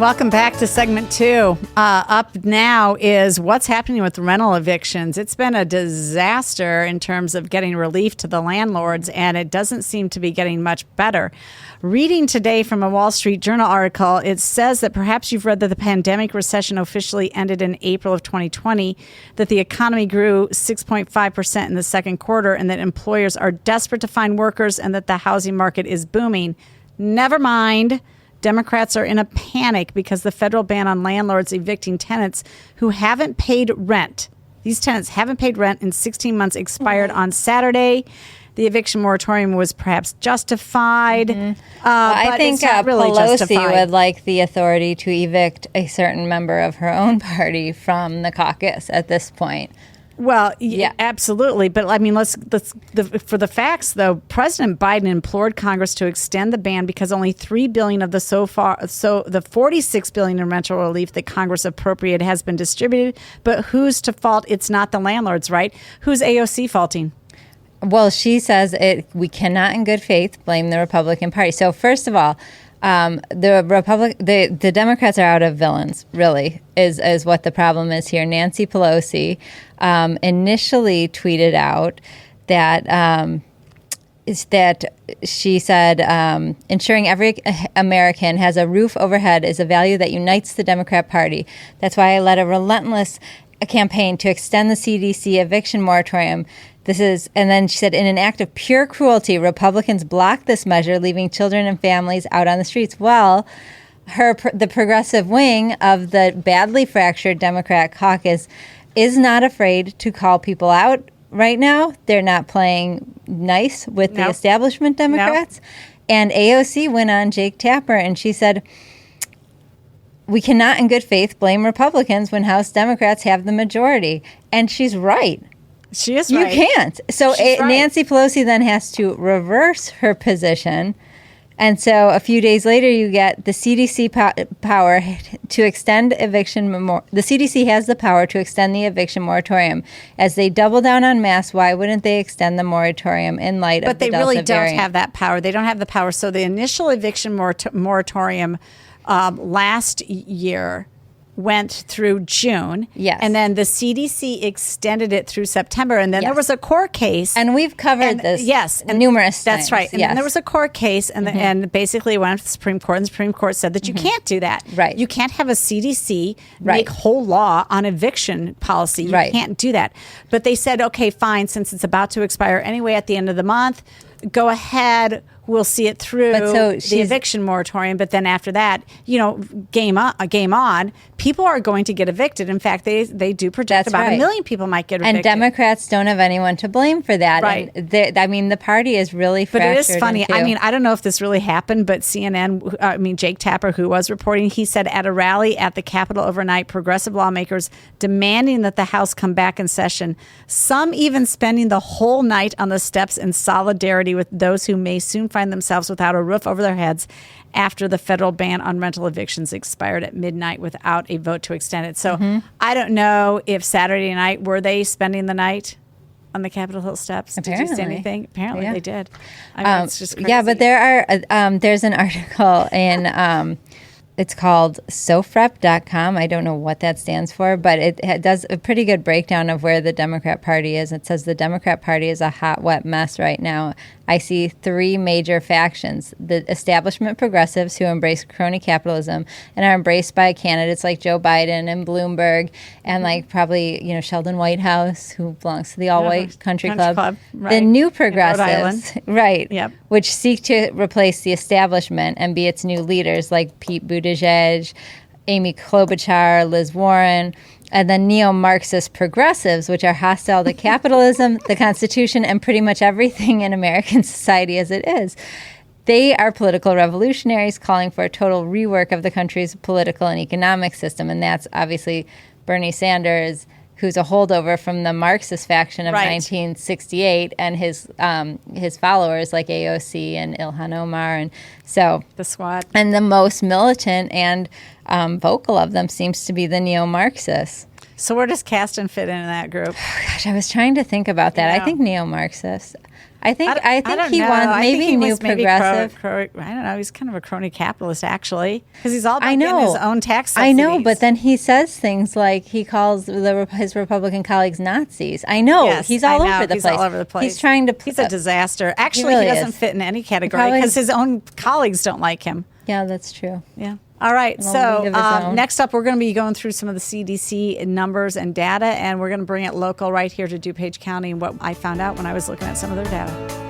Welcome back to segment 2. Up now is what's happening with rental evictions. It's been a disaster in terms of getting relief to the landlords, and it doesn't seem to be getting much better. Reading today from a Wall Street Journal article, it says that perhaps you've read that the pandemic recession officially ended in April of 2020, that the economy grew 6.5% in the second quarter, and that employers are desperate to find workers, and that the housing market is booming. Never mind. Democrats are in a panic because the federal ban on landlords evicting tenants who haven't paid rent. These tenants haven't paid rent in 16 months expired on Saturday. The eviction moratorium was perhaps justified. I think really Pelosi justified. would like the authority to evict a certain member of her own party from the caucus at this point. Well, yeah, absolutely. But I mean, for the facts, though, President Biden implored Congress to extend the ban because only $3 billion of the the $46 billion in rental relief that Congress appropriated has been distributed. But who's to fault? It's not the landlords, right? Who's AOC faulting? Well, she says we cannot in good faith blame the Republican Party. So first of all, the Democrats are out of villains, really, is what the problem is here. Nancy Pelosi initially tweeted out that she said ensuring every American has a roof overhead is a value that unites the Democrat Party. That's why I led a relentless campaign to extend the CDC eviction moratorium. And then she said, in an act of pure cruelty, Republicans blocked this measure, leaving children and families out on the streets. Well, the progressive wing of the badly fractured Democrat caucus is not afraid to call people out right now. They're not playing nice with the establishment Democrats. And AOC went on Jake Tapper and she said, we cannot in good faith blame Republicans when House Democrats have the majority. And she's right. She is right. You can't. So Nancy Pelosi then has to reverse her position. And so a few days later, you get the CDC power to extend eviction. The CDC has the power to extend the eviction moratorium. As they double down on masks, why wouldn't they extend the moratorium in light of the Delta variant? But they really don't have that power. They don't have the power. So the initial eviction moratorium last year went through June. Yes. And then the CDC extended it through September. And then there was a court case. And we've covered this numerous times. That's right. And then there was a court case and basically it went to the Supreme Court. And the Supreme Court said that you can't do that. Right. You can't have a CDC make whole law on eviction policy. You can't do that. But they said, okay, fine, since it's about to expire anyway at the end of the month, go ahead. We'll see it through the eviction moratorium. But then after that, game on. People are going to get evicted. In fact, they do project about 1 million people might get evicted. And Democrats don't have anyone to blame for that. Right. And the party is really fractured. But it is funny. I don't know if this really happened, but CNN, Jake Tapper, who was reporting, he said at a rally at the Capitol overnight, progressive lawmakers demanding that the House come back in session, some even spending the whole night on the steps in solidarity with those who may soon find themselves without a roof over their heads after the federal ban on rental evictions expired at midnight without a vote to extend it. So I don't know if Saturday night, were they spending the night on the Capitol Hill steps? Apparently. Did you see anything? Apparently they did. I mean, it's just crazy. Yeah, but there's an article in it's called SOFREP.com. I don't know what that stands for, but it does a pretty good breakdown of where the Democrat Party is. It says the Democrat Party is a hot, wet mess right now. I see three major factions: the establishment progressives who embrace crony capitalism and are embraced by candidates like Joe Biden and Bloomberg and like probably Sheldon Whitehouse, who belongs to the all-white country club. Right. The new progressives, right? Yep. Which seek to replace the establishment and be its new leaders like Pete Buttigieg, Amy Klobuchar, Liz Warren. And then neo-Marxist progressives, which are hostile to capitalism, the Constitution, and pretty much everything in American society as it is. They are political revolutionaries calling for a total rework of the country's political and economic system. And that's obviously Bernie Sanders, who's a holdover from the Marxist faction of 1968, and his followers like AOC and Ilhan Omar. And so the squad. And the most militant and vocal of them seems to be the neo-Marxists. So where does Kasten fit in that group? Oh, gosh, I was trying to think about that. I think neo-Marxist. I think don't he know. wants I think maybe he new was maybe progressive. I don't know. He's kind of a crony capitalist, actually, because he's all about I know getting his own tax I subsidies. know, but then he says things like he calls his Republican colleagues Nazis. I know. Yes, he's all I know. over the He's place. all over the place. He's trying to. He's a disaster. Actually, really he doesn't is. fit in any category probably- because his own colleagues don't like him. Yeah, that's true. Yeah. All right. In a So league of his own. next up, we're going to be going through some of the CDC numbers and data, and we're going to bring it local right here to DuPage County and what I found out when I was looking at some of their data.